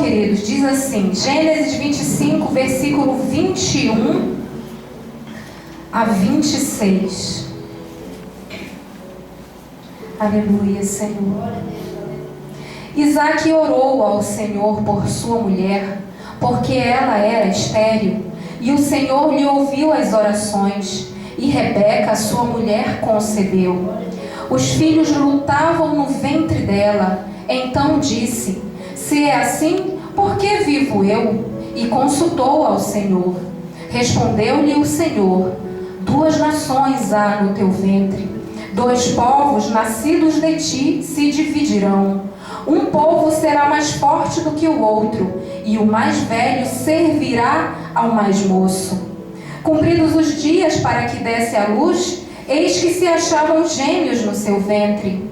queridos, diz assim, Gênesis 25, versículo 21 a 26. Aleluia, Senhor. Isaque orou ao Senhor por sua mulher, porque ela era estéril, e o Senhor lhe ouviu as orações, e Rebeca, sua mulher, concebeu. Os filhos lutavam no ventre dela. Então disse: se é assim, por que vivo eu? E consultou ao Senhor. Respondeu-lhe o Senhor: 2 nações há no teu ventre, 2 povos nascidos de ti se dividirão. Um povo será mais forte do que o outro, e o mais velho servirá ao mais moço. Cumpridos os dias para que desse à luz, eis que se achavam gêmeos no seu ventre.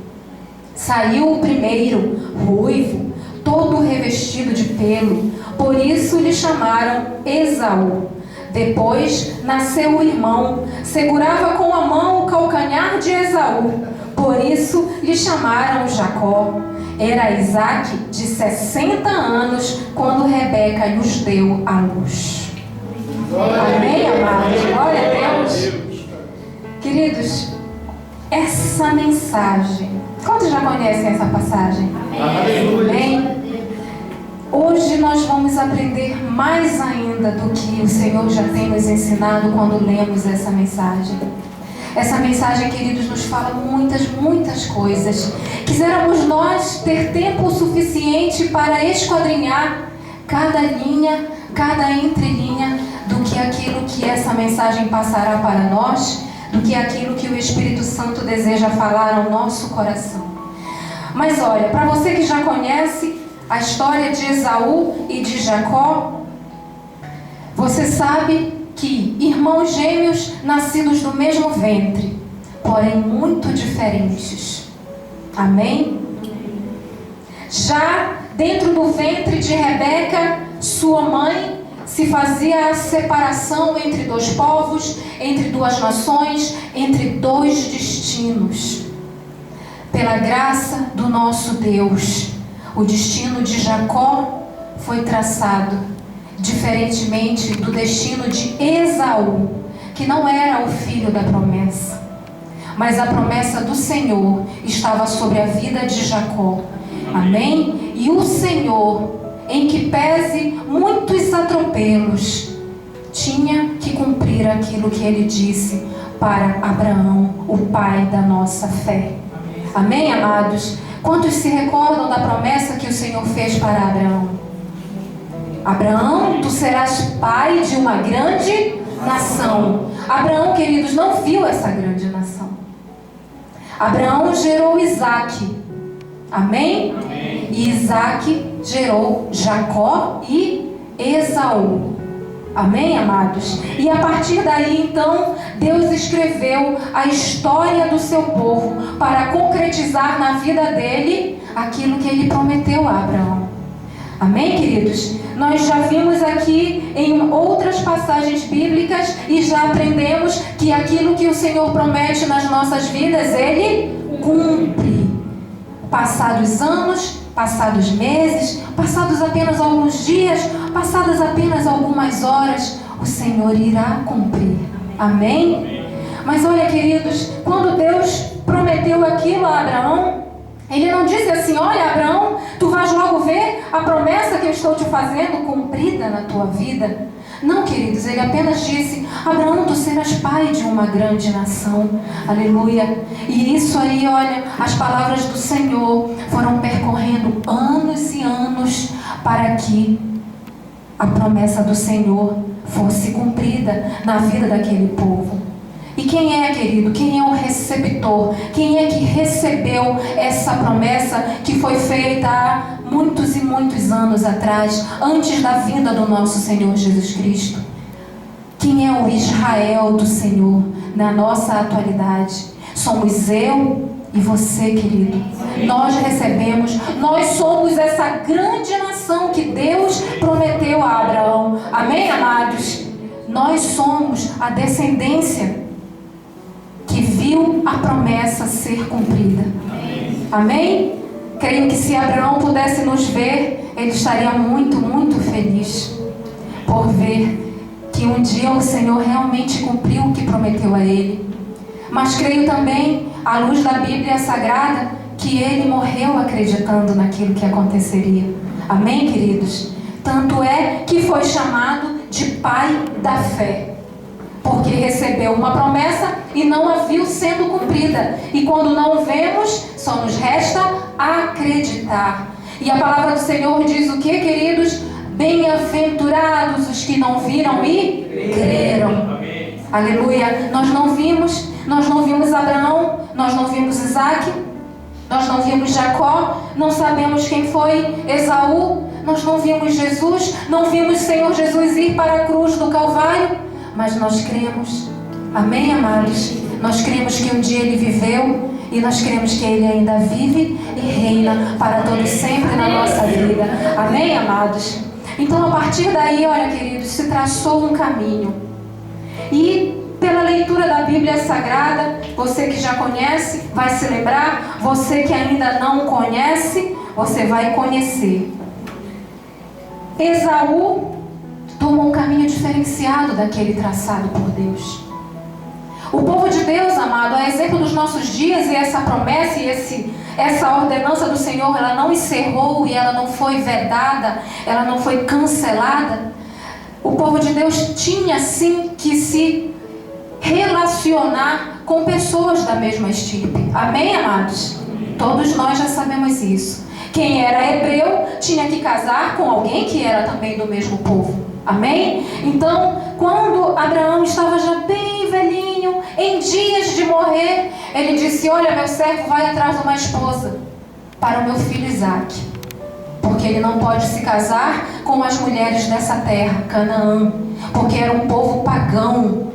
Saiu o primeiro, ruivo, todo revestido de pelo, por isso lhe chamaram Esaú. Depois nasceu o irmão, segurava com a mão o calcanhar de Esaú, por isso lhe chamaram Jacó. Era Isaque de 60 anos quando Rebeca lhes deu à luz. Amém, amados? Glória a Deus. Queridos, essa mensagem, quantos já conhecem essa passagem? Amém? Hoje nós vamos aprender mais ainda do que o Senhor já tem nos ensinado quando lemos essa mensagem. Essa mensagem, queridos, nos fala muitas coisas. Quiséramos nós ter tempo suficiente para esquadrinhar cada linha, cada entrelinha do que aquilo que essa mensagem passará para nós, do que aquilo que o Espírito Santo deseja falar ao nosso coração. Mas olha, para você que já conhece a história de Esaú e de Jacó, você sabe que irmãos gêmeos nascidos do mesmo ventre, porém muito diferentes. Amém? Já dentro do ventre de Rebeca, sua mãe, se fazia a separação entre 2 povos, entre 2 nações, entre 2 destinos. Pela graça do nosso Deus, o destino de Jacó foi traçado, diferentemente do destino de Esaú, que não era o filho da promessa. Mas a promessa do Senhor estava sobre a vida de Jacó. Amém? E o Senhor, em que pese muitos atropelos, tinha que cumprir aquilo que ele disse para Abraão, o pai da nossa fé. Amém, amados? Quantos se recordam da promessa que o Senhor fez para Abraão? Abraão, tu serás pai de uma grande nação. Abraão, queridos, não viu essa grande nação. Abraão gerou Isaque. Amém? Amém. E Isaque gerou Jacó e Esaú. Amém, amados? E a partir daí, então, Deus escreveu a história do seu povo para concretizar na vida dele aquilo que ele prometeu a Abraão. Amém, queridos? Nós já vimos aqui em outras passagens bíblicas e já aprendemos que aquilo que o Senhor promete nas nossas vidas, ele cumpre. Passados anos, passados meses, passados apenas alguns dias, passadas apenas algumas horas, o Senhor irá cumprir. Amém? Mas olha, queridos, quando Deus prometeu aquilo a Abraão, ele não disse assim: olha, Abraão, tu vais logo ver a promessa que eu estou te fazendo cumprida na tua vida. Não, queridos, ele apenas disse: Abraão, tu serás pai de uma grande nação. Aleluia. E isso aí, olha, as palavras do Senhor foram percorrendo anos e anos para que a promessa do Senhor fosse cumprida na vida daquele povo. E quem é, querido? Quem é o receptor? Quem é que recebeu essa promessa que foi feita há muitos e muitos anos atrás, antes da vinda do nosso Senhor Jesus Cristo? Quem é o Israel do Senhor na nossa atualidade? Somos eu e você, querido. Nós recebemos, nós somos essa grande nação que Deus prometeu a Abraão. Amém, amados? Nós somos a descendência que viu a promessa ser cumprida. Amém? Creio que se Abraão pudesse nos ver, ele estaria muito, muito feliz por ver que um dia o Senhor realmente cumpriu o que prometeu a ele. Mas creio também, à luz da Bíblia Sagrada, que ele morreu acreditando naquilo que aconteceria. Amém, queridos? Tanto é que foi chamado de pai da fé, porque recebeu uma promessa e não a viu sendo cumprida. E quando não vemos, só nos resta acreditar. E a palavra do Senhor diz o que, queridos? Bem-aventurados os que não viram e creram. Aleluia. Nós não vimos Abraão, nós não vimos Isaac, nós não vimos Jacó, não sabemos quem foi Esaú, nós não vimos Jesus, não vimos o Senhor Jesus ir para a cruz do Calvário, mas nós cremos. Amém, amados? Nós cremos que um dia ele viveu e nós cremos que ele ainda vive e reina para todo sempre na nossa vida. Amém, amados? Então, a partir daí, olha, queridos, se traçou um caminho. E pela leitura da Bíblia Sagrada, você que já conhece vai se lembrar, você que ainda não conhece, você vai conhecer. Esaú tomou um caminho diferenciado daquele traçado por Deus. O povo de Deus, amado, a exemplo dos nossos dias, e essa promessa e essa ordenança do Senhor, ela não encerrou e ela não foi vedada, ela não foi cancelada. O povo de Deus tinha sim que se relacionar com pessoas da mesma estirpe. Amém, amados? Todos nós já sabemos isso. Quem era hebreu tinha que casar com alguém que era também do mesmo povo. Amém? Então, quando Abraão estava já bem velhinho, em dias de morrer, ele disse: olha, meu servo vai atrás de uma esposa para o meu filho Isaque, porque ele não pode se casar com as mulheres dessa terra, Canaã, porque era um povo pagão.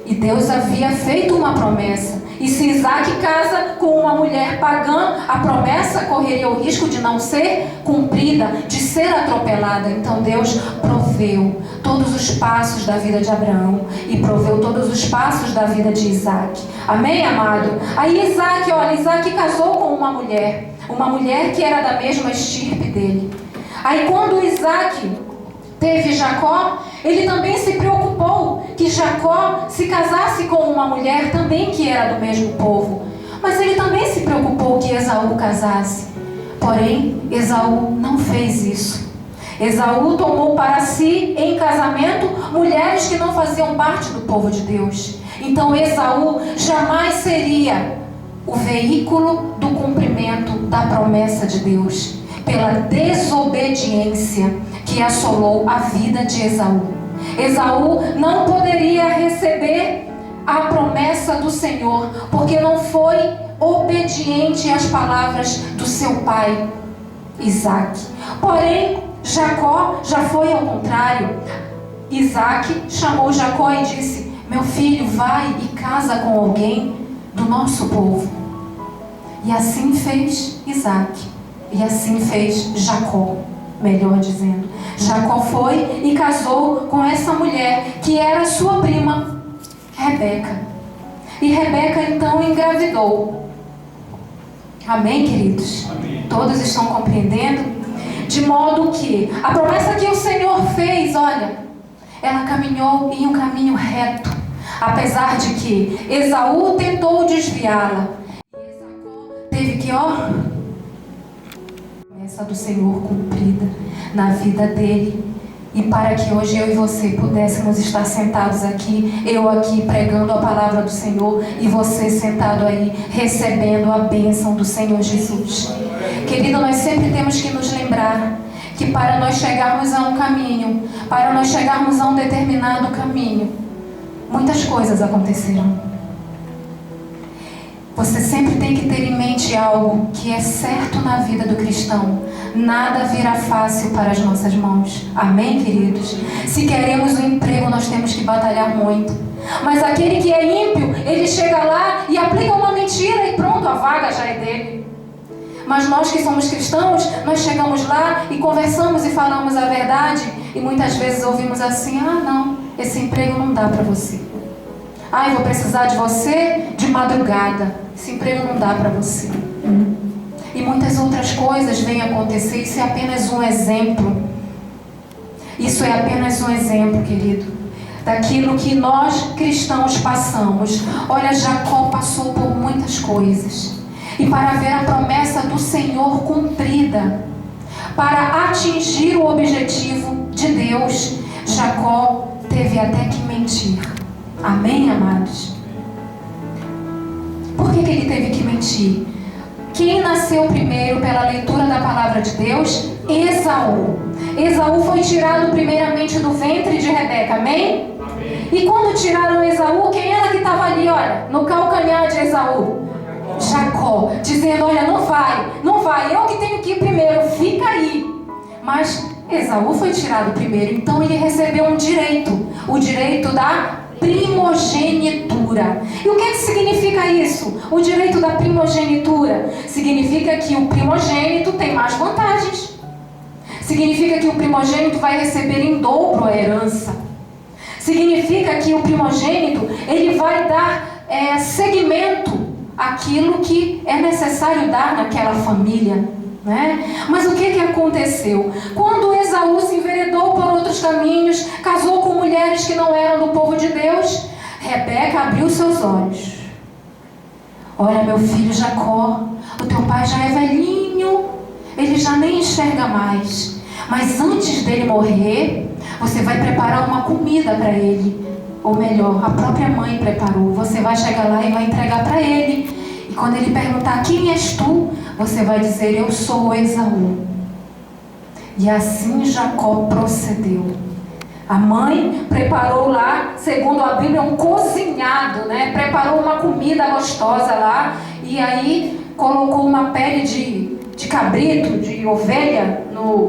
E Deus havia feito uma promessa. E se Isaque casa com uma mulher pagã, a promessa correria o risco de não ser cumprida, de ser atropelada. Então Deus proveu todos os passos da vida de Abraão e proveu todos os passos da vida de Isaque. Amém, amado? Aí Isaque casou com uma mulher que era da mesma estirpe dele. Aí quando Isaque teve Jacó, ele também se preocupou que Jacó se casasse com uma mulher também que era do mesmo povo. Mas ele também se preocupou que Esaú casasse. Porém, Esaú não fez isso. Esaú tomou para si em casamento mulheres que não faziam parte do povo de Deus. Então Esaú jamais seria o veículo do cumprimento da promessa de Deus, pela desobediência que assolou a vida de Esaú. Esaú não poderia receber a promessa do Senhor, porque não foi obediente às palavras do seu pai, Isaque. Porém, Jacó já foi ao contrário. Isaque chamou Jacó e disse: meu filho, vai e casa com alguém do nosso povo. E assim fez Isaque. E assim fez Jacó, melhor dizendo. Jacó foi e casou com essa mulher, que era sua prima, Rebeca. E Rebeca então engravidou. Amém, queridos? Amém. Todos estão compreendendo? De modo que a promessa que o Senhor fez, olha, ela caminhou em um caminho reto, apesar de que Esaú tentou desviá-la. E Esaú teve que, promessa do Senhor cumprida na vida dele. E para que hoje eu e você pudéssemos estar sentados aqui, eu aqui pregando a palavra do Senhor e você sentado aí recebendo a bênção do Senhor Jesus. Querido, nós sempre temos que nos lembrar que para nós chegarmos a um caminho, para nós chegarmos a um determinado caminho, muitas coisas acontecerão. Você sempre tem que ter em mente algo que é certo na vida do cristão: nada virá fácil para as nossas mãos. Amém, queridos? Se queremos um emprego, nós temos que batalhar muito. Mas aquele que é ímpio, ele chega lá e aplica uma mentira e pronto, a vaga já é dele. Mas nós que somos cristãos, nós chegamos lá e conversamos e falamos a verdade, e muitas vezes ouvimos assim: não, esse emprego não dá para você. Eu vou precisar de você de madrugada. Esse emprego não dá para você. E muitas outras coisas vêm acontecer. Isso é apenas um exemplo. Isso é apenas um exemplo, querido, daquilo que nós cristãos passamos. Olha, Jacó passou por muitas coisas. E para ver a promessa do Senhor cumprida, para atingir o objetivo de Deus, Jacó teve até que mentir. Amém, amados? Por que ele teve que mentir? Quem nasceu primeiro pela leitura da palavra de Deus? Esaú. Esaú foi tirado primeiramente do ventre de Rebeca, amém? Amém. E quando tiraram Esaú, quem era que estava ali, olha, no calcanhar de Esaú? Jacó, dizendo, olha, não vai, eu que tenho que ir primeiro, fica aí. Mas Esaú foi tirado primeiro, então ele recebeu um direito, o direito da primogenitura. E o que significa isso? O direito da primogenitura significa que o primogênito tem mais vantagens. Significa que o primogênito vai receber em dobro a herança. Significa que o primogênito ele vai dar seguimento àquilo que é necessário dar naquela família, né? Mas o que aconteceu? Quando Esaú se enveredou por outros caminhos, casou com mulheres que não eram do povo de Deus, Rebeca abriu seus olhos. Olha, meu filho Jacó, o teu pai já é velhinho, ele já nem enxerga mais. Mas antes dele morrer, você vai preparar uma comida para ele. Ou melhor, a própria mãe preparou. Você vai chegar lá e vai entregar para ele. E quando ele perguntar, quem és tu? Você vai dizer, eu sou Esaú. E assim Jacó procedeu. A mãe preparou lá, segundo a Bíblia, um cozinhado, né? Preparou uma comida gostosa lá. E aí colocou uma pele de cabrito, de ovelha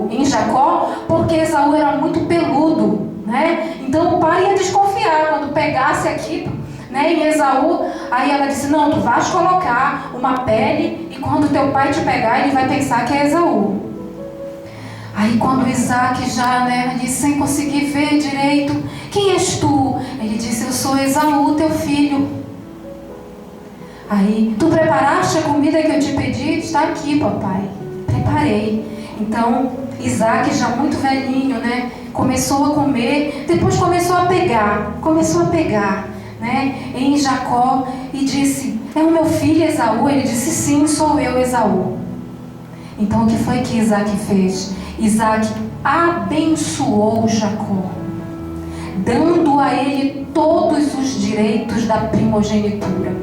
em Jacó, porque Esaú era muito peludo, né? Então o pai ia desconfiar quando pegasse aqui, né, em Esaú. Aí ela disse, não, tu vais colocar uma pele e quando teu pai te pegar, ele vai pensar que é Esaú. Aí quando Isaac já, né, ali sem conseguir ver direito, quem és tu? Ele disse, eu sou Esaú, teu filho. Aí, tu preparaste a comida que eu te pedi? Está aqui, papai. Preparei. Então, Isaac, já muito velhinho, né, começou a comer, depois começou a pegar, né, em Jacó e disse, é o meu filho Esaú? Ele disse, sim, sou eu, Esaú. Então, o que foi que Isaac fez? Isaac abençoou Jacó, dando a ele todos os direitos da primogenitura,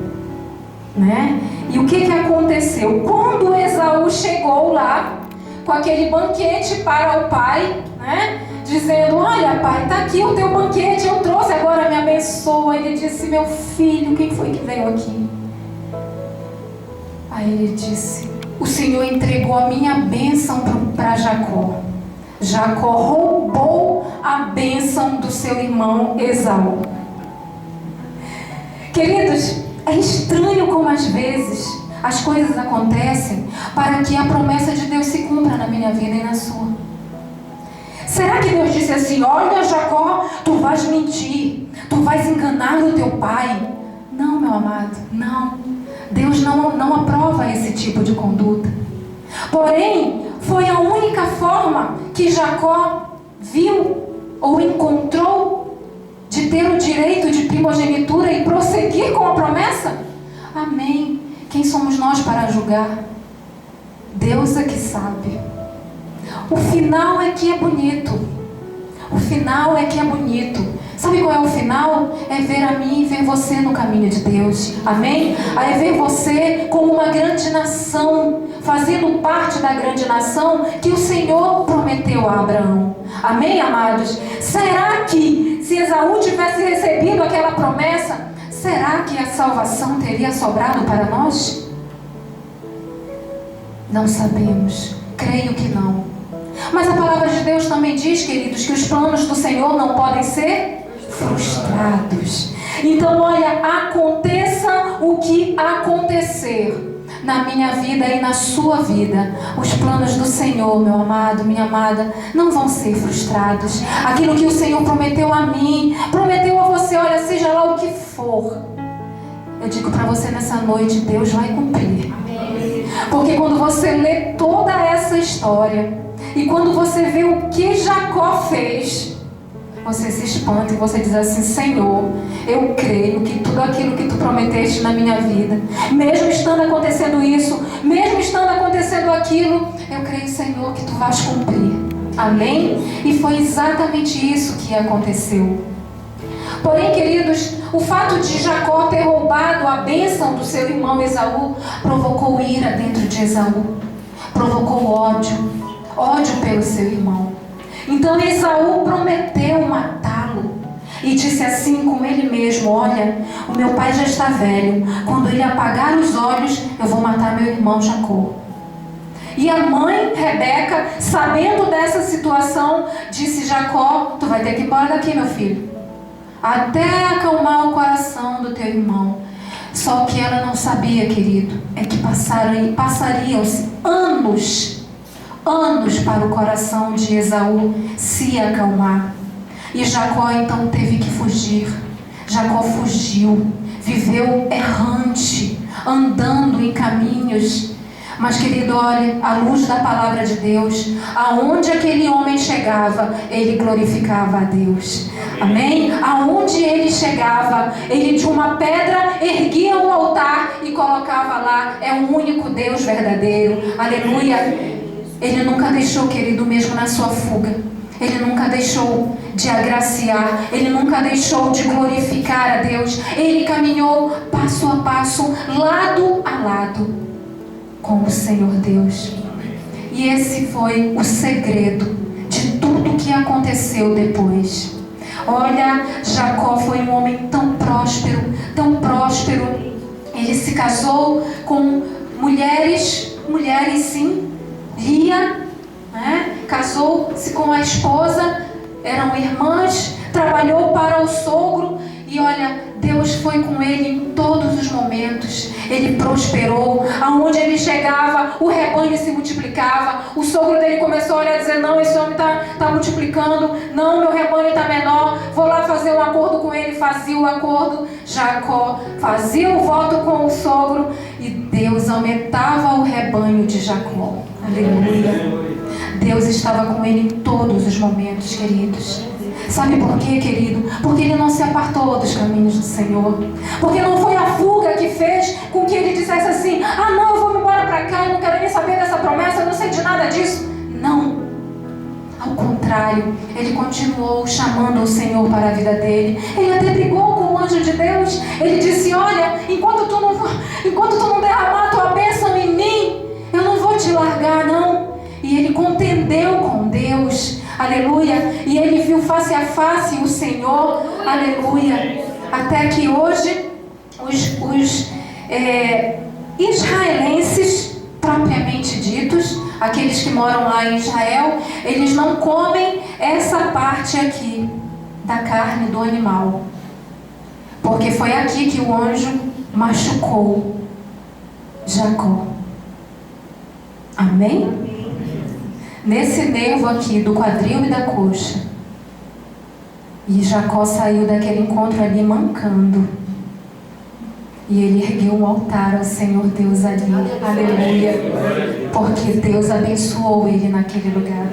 né? E o que aconteceu? Quando Esaú chegou lá, com aquele banquete para o pai, né? Dizendo, olha pai, está aqui o teu banquete, eu trouxe, agora me abençoa. Ele disse, meu filho, quem foi que veio aqui? Aí ele disse, o Senhor entregou a minha bênção para Jacó. Jacó roubou a bênção do seu irmão Esaú. Queridos, é estranho como às vezes as coisas acontecem para que a promessa de Deus se cumpra na minha vida e na sua. Será que Deus disse assim, olha Jacó, tu vais mentir, tu vais enganar o teu pai? Não, meu amado, não. Deus não aprova esse tipo de conduta. Porém, foi a única forma que Jacó viu ou encontrou de ter o direito de primogenitura e prosseguir com a promessa? Amém. Quem somos nós para julgar? Deus é que sabe. O final é que é bonito. O final é que é bonito. Sabe qual é o final? É ver a mim e ver você no caminho de Deus. Amém? É ver você como uma grande nação, fazendo parte da grande nação que o Senhor prometeu a Abraão. Amém, amados? Será que se Esaú tivesse recebido aquela promessa, será que a salvação teria sobrado para nós? Não sabemos. Creio que não. Mas a palavra de Deus também diz, queridos, que os planos do Senhor não podem ser frustrados. Então, olha, aconteça o que acontecer na minha vida e na sua vida, os planos do Senhor, meu amado, minha amada, não vão ser frustrados. Aquilo que o Senhor prometeu a mim, prometeu a você, olha, seja lá o que for, eu digo para você nessa noite, Deus vai cumprir. Porque quando você lê toda essa história e quando você vê o que Jacó fez, você se espanta e você diz assim: Senhor, eu creio que tudo aquilo que tu prometeste na minha vida, mesmo estando acontecendo isso, mesmo estando acontecendo aquilo, eu creio, Senhor, que tu vais cumprir. Amém? E foi exatamente isso que aconteceu. Porém, queridos, o fato de Jacó ter roubado a bênção do seu irmão Esaú provocou ira dentro de Esaú, provocou ódio pelo seu irmão. Então Esaú prometeu matá-lo e disse assim com ele mesmo: olha, o meu pai já está velho, quando ele apagar os olhos eu vou matar meu irmão Jacó. E a mãe, Rebeca, sabendo dessa situação, disse: Jacó, tu vai ter que ir embora daqui, meu filho, até acalmar o coração do teu irmão. Só que ela não sabia, querido, é que passariam-se anos para o coração de Esaú se acalmar. E Jacó então teve que fugir. Jacó fugiu, viveu errante, andando em caminhos. Mas, querido, olha, à luz da palavra de Deus, aonde aquele homem chegava, ele glorificava a Deus. Amém? Aonde ele chegava, ele de uma pedra erguia um altar e colocava lá: é o único Deus verdadeiro. Aleluia. Ele nunca deixou, querido, mesmo na sua fuga, ele nunca deixou de agraciar, ele nunca deixou de glorificar a Deus. Ele caminhou passo a passo, lado a lado com o Senhor Deus. E esse foi o segredo de tudo que aconteceu depois. Olha, Jacó foi um homem tão próspero, tão próspero. Ele se casou com mulheres sim, Lia, né? Casou-se com a esposa, eram irmãs, trabalhou para o sogro. E olha, Deus foi com ele em todos os momentos. Ele prosperou. Aonde ele chegava, o rebanho se multiplicava. O sogro dele começou a olhar e dizer: não, esse homem está multiplicando. Não, meu rebanho está menor. Vou lá fazer um acordo com ele. Fazia o acordo. Jacó fazia o voto com o sogro e Deus aumentava o rebanho de Jacó. Aleluia. Deus estava com ele em todos os momentos, queridos. Sabe por quê, querido? Porque ele não se apartou dos caminhos do Senhor. Porque não foi a fuga que fez com que ele dissesse assim: ah, não, eu vou me embora para cá, eu não quero nem saber dessa promessa, eu não sei de nada disso. Não. Ao contrário, ele continuou chamando o Senhor para a vida dele. Ele até brigou com o anjo de Deus. Ele disse: olha, enquanto tu não derramar a tua bênção em mim, eu não vou te largar, não. E ele contendeu com Deus. Aleluia. E ele viu face a face o Senhor. Aleluia. Até que hoje os israelenses, propriamente ditos, aqueles que moram lá em Israel, eles não comem essa parte aqui da carne do animal, porque foi aqui que o anjo machucou Jacó. Amém? Nesse nervo aqui do quadril e da coxa. E Jacó saiu daquele encontro ali mancando. E ele ergueu um altar ao Senhor Deus ali. Aleluia. Porque Deus abençoou ele naquele lugar.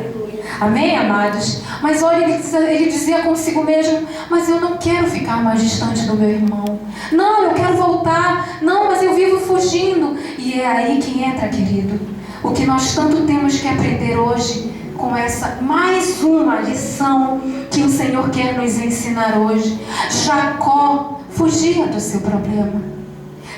Amém, amados? Mas olha, ele dizia consigo mesmo: mas eu não quero ficar mais distante do meu irmão. Não, eu quero voltar. Não, mas eu vivo fugindo. E é aí que entra, querido, o que nós tanto temos que aprender hoje, com essa mais uma lição que o Senhor quer nos ensinar hoje. Jacó fugia do seu problema.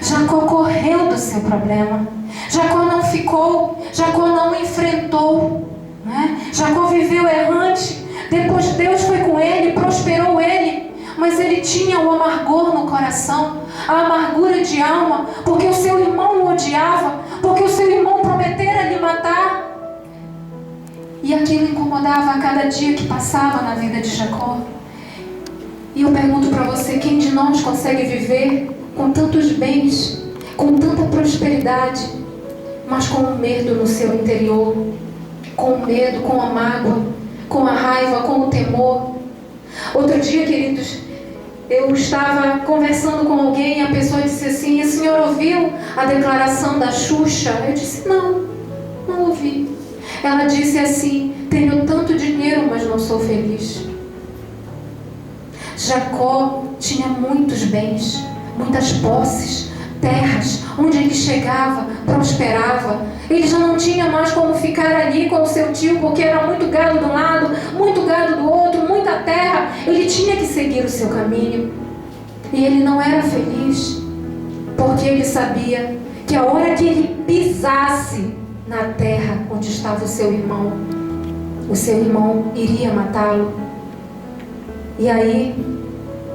Jacó correu do seu problema. Jacó não ficou, Jacó não enfrentou, né? Jacó viveu errante. Depois Deus foi com ele, prosperou ele. Mas ele tinha um amargor no coração, a amargura de alma, porque o seu irmão o odiava, porque o seu irmão prometera lhe matar. E aquilo incomodava a cada dia que passava na vida de Jacó. E eu pergunto para você: quem de nós consegue viver com tantos bens, com tanta prosperidade, mas com o medo no seu interior, com o medo, com a mágoa, com a raiva, com o temor? Outro dia, queridos, eu estava conversando com alguém e a pessoa disse assim: a senhora ouviu a declaração da Xuxa? Eu disse: não ouvi. Ela disse assim: tenho tanto dinheiro, mas não sou feliz. Jacó tinha muitos bens, muitas posses, terras, onde ele chegava, prosperava. Ele já não tinha mais como ficar ali com o seu tio, porque era muito gado de um lado, muito gado do outro, muita terra. Ele tinha que seguir o seu caminho. E ele não era feliz, porque ele sabia que a hora que ele pisasse na terra onde estava o seu irmão iria matá-lo. E aí,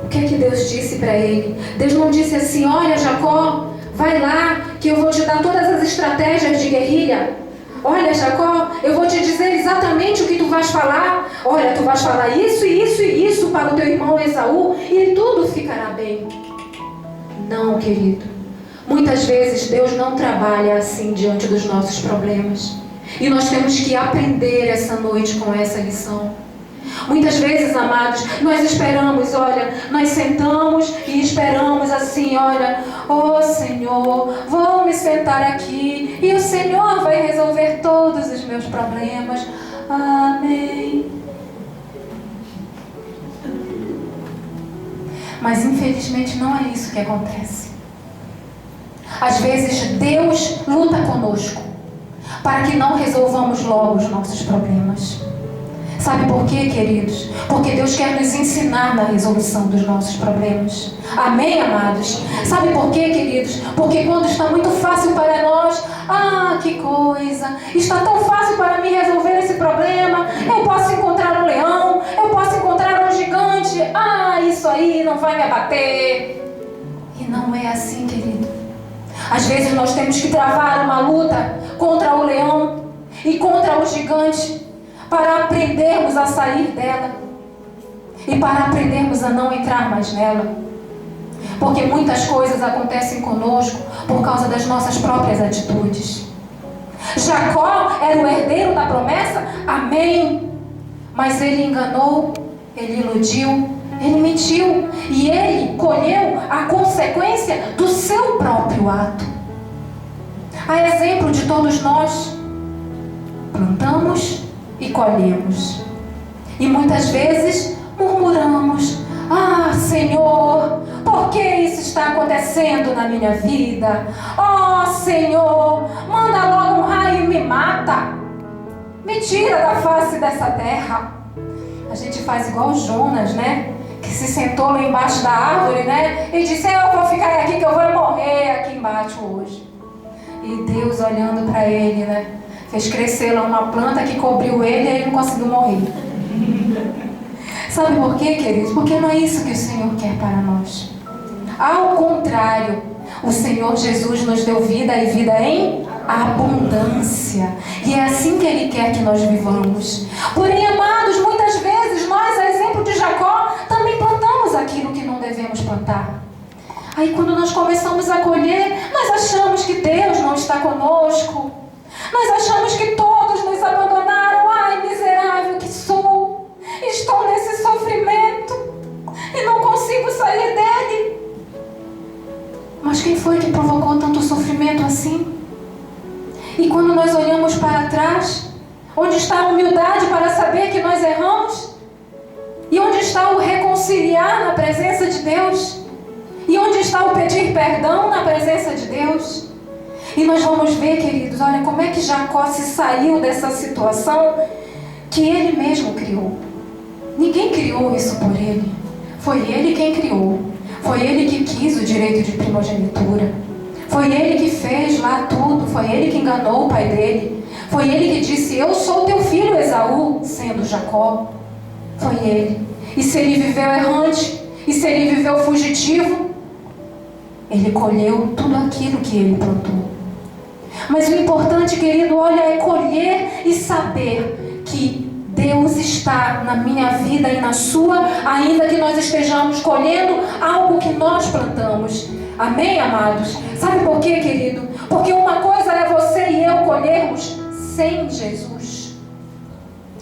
o que é que Deus disse para ele? Deus não disse assim: olha, Jacó, vai lá que eu vou te dar todas as estratégias de guerrilha. Olha, Jacó, eu vou te dizer exatamente o que tu vais falar. Olha, tu vais falar isso e isso e isso para o teu irmão Esaú e tudo ficará bem. Não, querido. Muitas vezes Deus não trabalha assim diante dos nossos problemas. E nós temos que aprender essa noite com essa lição. Muitas vezes, amados, nós esperamos, olha, nós sentamos e esperamos assim, olha, oh Senhor, vou me sentar aqui e o Senhor vai resolver todos os meus problemas. Amém. Mas infelizmente não é isso que acontece. Às vezes Deus luta conosco para que não resolvamos logo os nossos problemas. Sabe por quê, queridos? Porque Deus quer nos ensinar na resolução dos nossos problemas. Amém, amados? Sabe por quê, queridos? Porque quando está muito fácil para nós, que coisa, está tão fácil para mim resolver esse problema, eu posso encontrar um leão, eu posso encontrar um gigante, isso aí não vai me abater. E não é assim, querido. Às vezes nós temos que travar uma luta contra o leão e contra o gigante, para aprendermos a sair dela e para aprendermos a não entrar mais nela. Porque muitas coisas acontecem conosco por causa das nossas próprias atitudes. Jacó era o herdeiro da promessa, amém, mas ele enganou, ele iludiu, ele mentiu e ele colheu a consequência do seu próprio ato. A exemplo de todos nós, plantamos e colhemos. E muitas vezes murmuramos: Senhor, por que isso está acontecendo na minha vida? Senhor, manda logo um raio e me mata. Me tira da face dessa terra. A gente faz igual Jonas, né? Que se sentou lá embaixo da árvore, né? E disse: eu vou ficar aqui que eu vou morrer aqui embaixo hoje. E Deus olhando para ele, né? Fez crescer lá uma planta que cobriu ele e ele não conseguiu morrer. Sabe por quê, queridos? Porque não é isso que o Senhor quer para nós. Ao contrário, o Senhor Jesus nos deu vida e vida em abundância. E é assim que Ele quer que nós vivamos. Porém, amados, muitas vezes nós, a exemplo de Jacó, também plantamos aquilo que não devemos plantar. Aí quando nós começamos a colher, nós achamos que Deus não está conosco. Nós achamos que todos nos abandonaram. Miserável que sou. Estou nesse sofrimento e não consigo sair dele. Mas quem foi que provocou tanto sofrimento assim? E quando nós olhamos para trás, onde está a humildade para saber que nós erramos? E onde está o reconciliar na presença de Deus? E onde está o pedir perdão na presença de Deus? E nós vamos ver, queridos, olha como é que Jacó se saiu dessa situação que ele mesmo criou. Ninguém criou isso por ele. Foi ele quem criou. Foi ele que quis o direito de primogenitura. Foi ele que fez lá tudo. Foi ele que enganou o pai dele. Foi ele que disse: eu sou teu filho Esaú, sendo Jacó. Foi ele. E se ele viveu errante, e se ele viveu fugitivo, ele colheu tudo aquilo que ele plantou. Mas o importante, querido, olha, é colher e saber que Deus está na minha vida e na sua, ainda que nós estejamos colhendo algo que nós plantamos. Amém, amados? Sabe por quê, querido? Porque uma coisa é você e eu colhermos sem Jesus.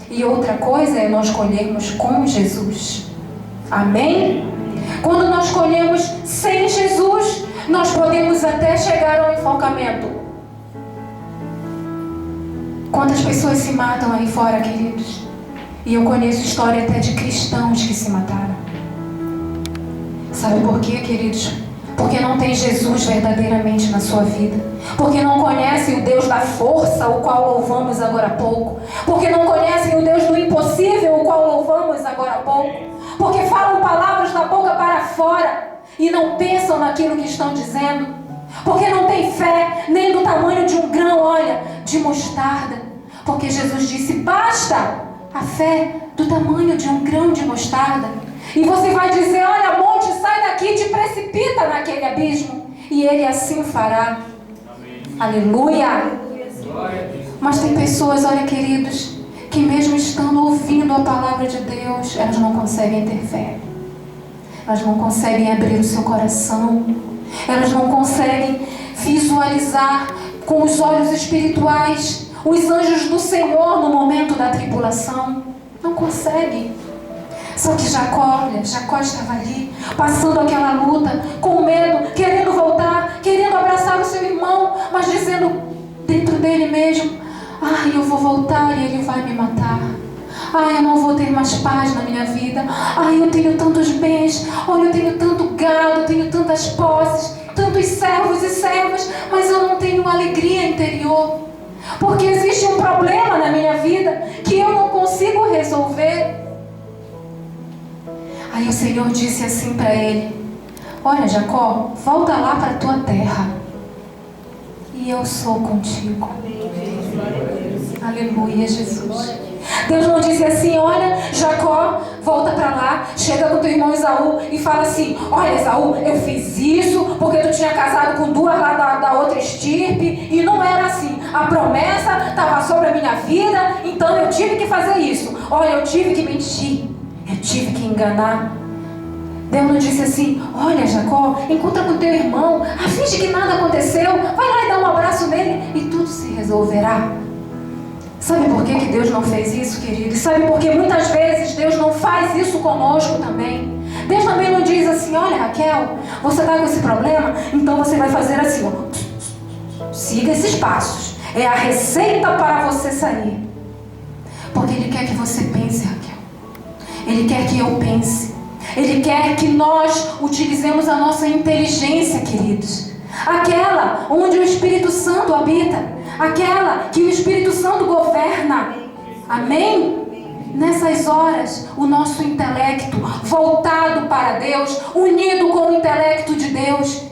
E outra coisa é nós colhermos com Jesus. Amém? Quando nós colhemos sem Jesus, nós podemos até chegar ao enforcamento. Quantas pessoas se matam aí fora, queridos? E eu conheço história até de cristãos que se mataram. Sabe por quê, queridos? Porque não tem Jesus verdadeiramente na sua vida. Porque não conhecem o Deus da força, o qual louvamos agora há pouco. Porque não conhecem o Deus do impossível, o qual louvamos agora há pouco. Porque falam palavras da boca para fora e não pensam naquilo que estão dizendo. Porque não tem fé nem do tamanho de um grão, olha, de mostarda. Porque Jesus disse, basta a fé do tamanho de um grão de mostarda. E você vai dizer, olha, monte, sai daqui e te precipita naquele abismo. E ele assim fará. Amém. Aleluia. Mas tem pessoas, olha, queridos, que mesmo estando ouvindo a palavra de Deus, elas não conseguem ter fé. Elas não conseguem abrir o seu coração. Elas não conseguem visualizar com os olhos espirituais os anjos do Senhor no momento da tribulação. Não conseguem. Só que Jacó estava ali, passando aquela luta, com medo, querendo voltar, querendo abraçar o seu irmão, mas dizendo dentro dele mesmo, ai, eu vou voltar e ele vai me matar. Ai, eu não vou ter mais paz na minha vida. Ai, eu tenho tantos bens, olha, eu tenho tanto gado, eu tenho tantas posses, tantos servos e servas, mas eu não tenho alegria interior. Porque existe um problema na minha vida que eu não consigo resolver. Aí o Senhor disse assim para ele, olha, Jacó, volta lá para a tua terra e eu sou contigo. Aleluia, Jesus. Deus não disse assim, olha, Jacó, volta para lá, chega com teu irmão Esaú e fala assim, olha, Esaú, eu fiz isso porque tu tinha casado com duas lá da outra estirpe e não era assim. A promessa estava sobre a minha vida, então eu tive que fazer isso. Olha, eu tive que mentir, eu tive que enganar. Deus não disse assim, olha, Jacó, encontra com teu irmão, finge que nada aconteceu, vai lá e dá um abraço nele e tudo se resolverá. Sabe por que Deus não fez isso, querido? Sabe por que muitas vezes Deus não faz isso conosco também? Deus também não diz assim, olha, Raquel, você está com esse problema, então você vai fazer assim, ó, siga esses passos. É a receita para você sair. Porque Ele quer que você pense, Raquel. Ele quer que eu pense. Ele quer que nós utilizemos a nossa inteligência, queridos. Aquela onde o Espírito Santo habita. Aquela que o Espírito Santo governa. Amém? Nessas horas, o nosso intelecto voltado para Deus, unido com o intelecto de Deus,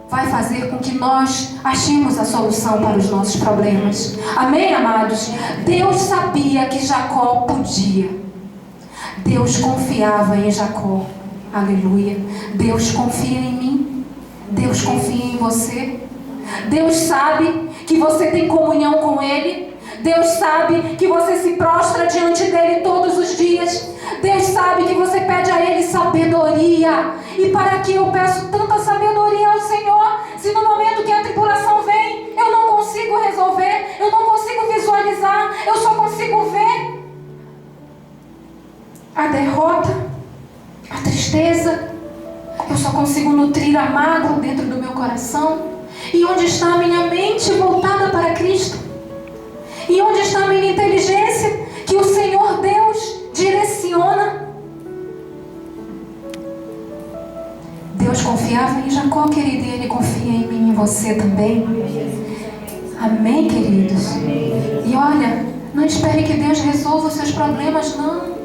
vai fazer com que nós achemos a solução para os nossos problemas. Amém, amados? Deus sabia que Jacó podia. Deus confiava em Jacó. Aleluia. Deus confia em mim. Deus confia em você. Deus sabe que você tem comunhão com Ele. Deus sabe que você se prostra diante dEle todos os dias. Deus sabe que você pede a Ele sabedoria. E para que eu peço tanta sabedoria ao Senhor, se no momento que a tribulação vem, eu não consigo resolver, eu não consigo visualizar, eu só consigo ver a derrota, a tristeza, eu só consigo nutrir a mágoa dentro do meu coração. E onde está a minha mente voltada para Cristo? E onde está a minha inteligência que o Senhor Deus direciona? Deus confiava em Jacó, querido, e Ele confia em mim e em você também. Amém, queridos? E olha, não espere que Deus resolva os seus problemas, não.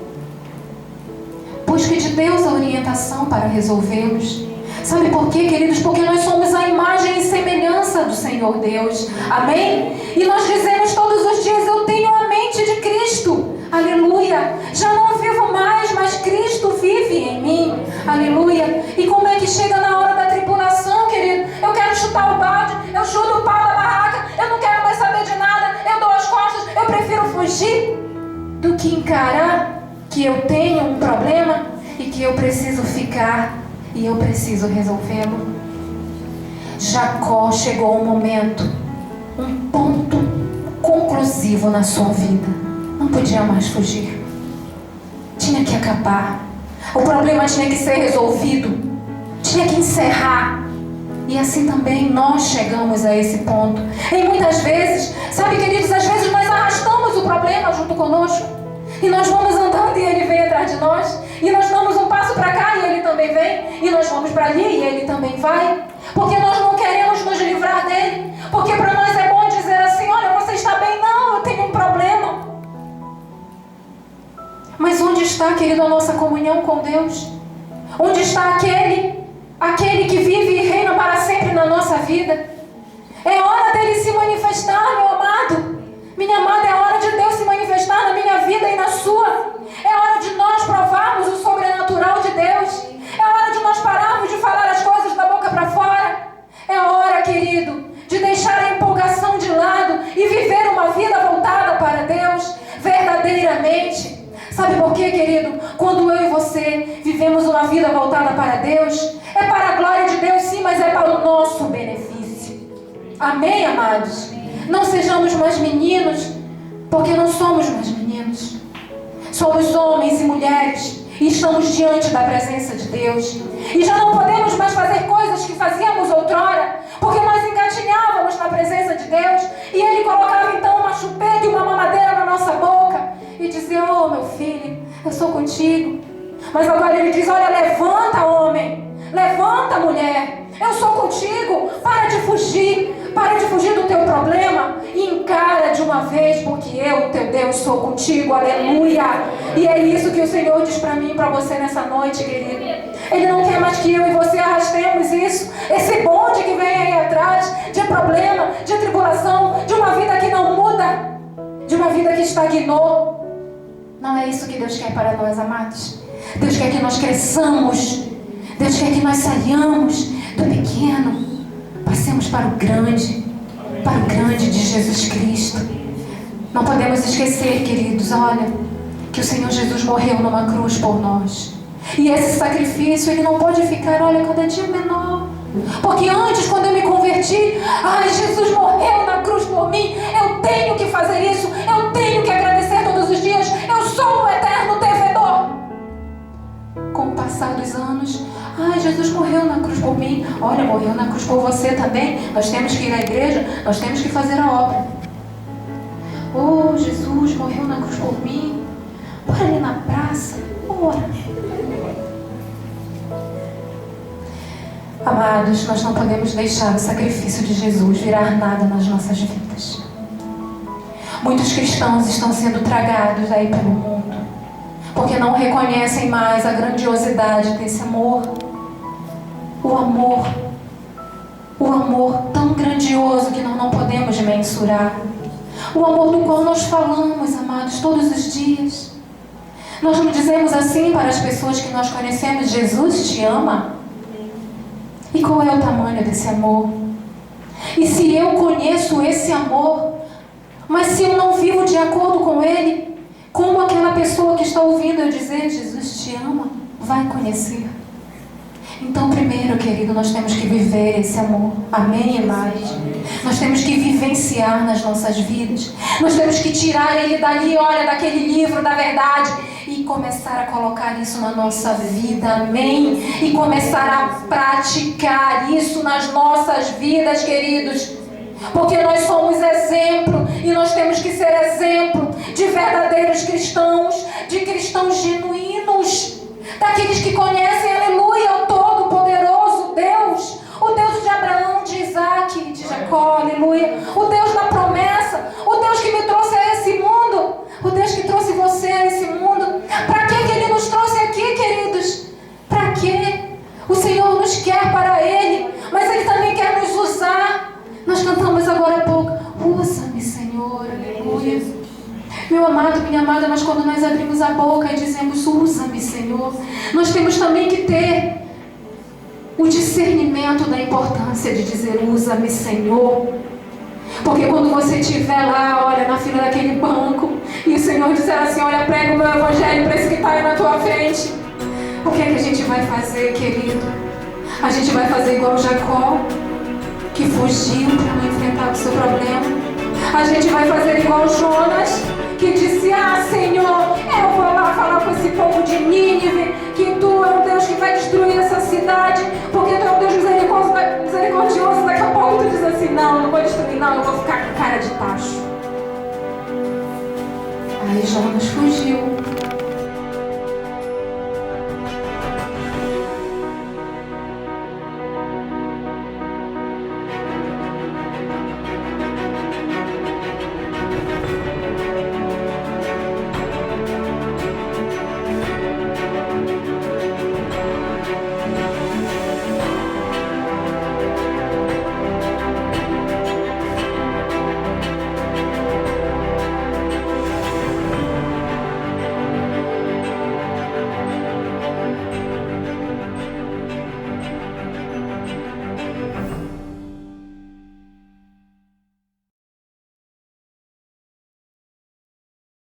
Busque de Deus a orientação para resolvê-los. Sabe por quê, queridos? Porque nós somos a imagem e semelhança do Senhor Deus. Amém? E nós dizemos todos os dias, eu tenho a mente de Cristo. Aleluia. Já não vivo mais, mas Cristo vive em mim. Aleluia. E como é que chega na hora da tribulação, querido? Eu quero chutar o balde, eu chuto o pau da barraca, eu não quero mais saber de nada, eu dou as costas, eu prefiro fugir do que encarar que eu tenho um problema e que eu preciso ficar e eu preciso resolvê-lo. Jacó chegou um momento, um ponto conclusivo na sua vida. Não podia mais fugir. Tinha que acabar. O problema tinha que ser resolvido, tinha que encerrar. E assim também nós chegamos a esse ponto. E muitas vezes, sabe, queridos, às vezes nós arrastamos o problema junto conosco. E nós vamos andando e ele vem atrás de nós. E nós damos um passo para cá e ele também vem. E nós vamos para ali e ele também vai. Porque nós não queremos nos livrar dele. Porque para nós é bom dizer assim: olha, você está bem? Não, eu tenho um problema. Mas onde está, querido, a nossa comunhão com Deus? Onde está aquele que vive e reina para sempre na nossa vida? É hora dele se manifestar, meu amado. Minha amada, é hora de Deus se manifestar na minha vida e na sua. É hora de nós provarmos o sobrenatural de Deus. É hora de nós pararmos de falar as coisas da boca para fora. É hora, querido, de deixar a empolgação de lado e viver uma vida voltada para Deus verdadeiramente. Sabe por quê, querido? Quando eu e você vivemos uma vida voltada para Deus, é para a glória de Deus, sim, mas é para o nosso benefício. Amém, amados? Não sejamos mais meninos, porque não somos mais meninos. Somos homens e mulheres e estamos diante da presença de Deus. E já não podemos mais fazer coisas que fazíamos outrora, porque nós engatinhávamos na presença de Deus e Ele colocava então uma chupeta e uma mamadeira na nossa boca e dizia: oh, meu filho, eu sou contigo. Mas agora Ele diz: olha, levanta, homem, levanta, mulher, eu sou contigo. Para de fugir do teu problema e encara de uma vez, porque eu, teu Deus, sou contigo. Aleluia. E é isso que o Senhor diz para mim e para você nessa noite, querido. Ele não quer mais que eu e você arrastemos isso, esse bonde que vem aí atrás de problema, de tribulação, de uma vida que não muda, de uma vida que estagnou. Não é isso que Deus quer para nós, amados. Deus quer que nós cresçamos. Deus quer que nós saiamos do pequeno, passemos para o grande de Jesus Cristo. Não podemos esquecer, queridos, olha, que o Senhor Jesus morreu numa cruz por nós. E esse sacrifício, ele não pode ficar, olha, cada dia menor. Porque antes, quando eu me converti, Jesus morreu na cruz por mim, eu tenho que fazer isso, eu tenho que agradecer todos os dias, eu sou um eterno devedor. Com o passar dos anos, Jesus morreu na cruz por mim. Olha, morreu na cruz por você também. Nós temos que ir à igreja, nós temos que fazer a obra. Oh, Jesus morreu na cruz por mim. Bora ali na praça, bora. Amados, nós não podemos deixar o sacrifício de Jesus virar nada nas nossas vidas. Muitos cristãos estão sendo tragados aí pelo mundo, porque não reconhecem mais a grandiosidade desse amor. O amor tão grandioso que nós não podemos mensurar. O amor do qual nós falamos, amados, todos os dias. Nós não dizemos assim para as pessoas que nós conhecemos: Jesus te ama. E qual é o tamanho desse amor? E se eu conheço esse amor, mas se eu não vivo de acordo com ele, como aquela pessoa que está ouvindo eu dizer: Jesus te ama, vai conhecer. Então, primeiro, querido, nós temos que viver esse amor. Amém, amados? Nós temos que vivenciar nas nossas vidas. Nós temos que tirar ele dali, olha, daquele livro da verdade, e começar a colocar isso na nossa vida. Amém? E começar a praticar isso nas nossas vidas, queridos. Porque nós somos exemplo, e nós temos que ser exemplo de verdadeiros cristãos, de cristãos genuínos, daqueles que conhecem, aleluia, o Todo-Poderoso Deus, o Deus de Abraão, de Isaac, de Jacó, aleluia, o Deus da promessa, o Deus que me trouxe a esse mundo, o Deus que trouxe você a esse mundo. Para que Ele nos trouxe aqui, queridos? Para quê? O Senhor nos quer para Ele, mas Ele também quer nos usar. Nós cantamos agora há pouco: usa-me, Senhor, aleluia. Meu amado, minha amada, mas quando nós abrimos a boca e dizemos: usa-me, Senhor, nós temos também que ter o discernimento da importância de dizer: usa-me, Senhor. Porque quando você estiver lá, olha, na fila daquele banco, e o Senhor disser assim: olha, prega o meu evangelho para esse que está aí na tua frente, o que é que a gente vai fazer, querido? A gente vai fazer igual Jacó, que fugiu para não enfrentar o seu problema. A gente vai fazer igual Jonas, que disse: Senhor, eu vou lá falar com esse povo de Nínive, que cidade, porque tu é um Deus misericordioso. Daqui a pouco tu diz assim, não, eu não vou destruir, não, eu vou ficar com cara de tacho. Aí Jonas fugiu.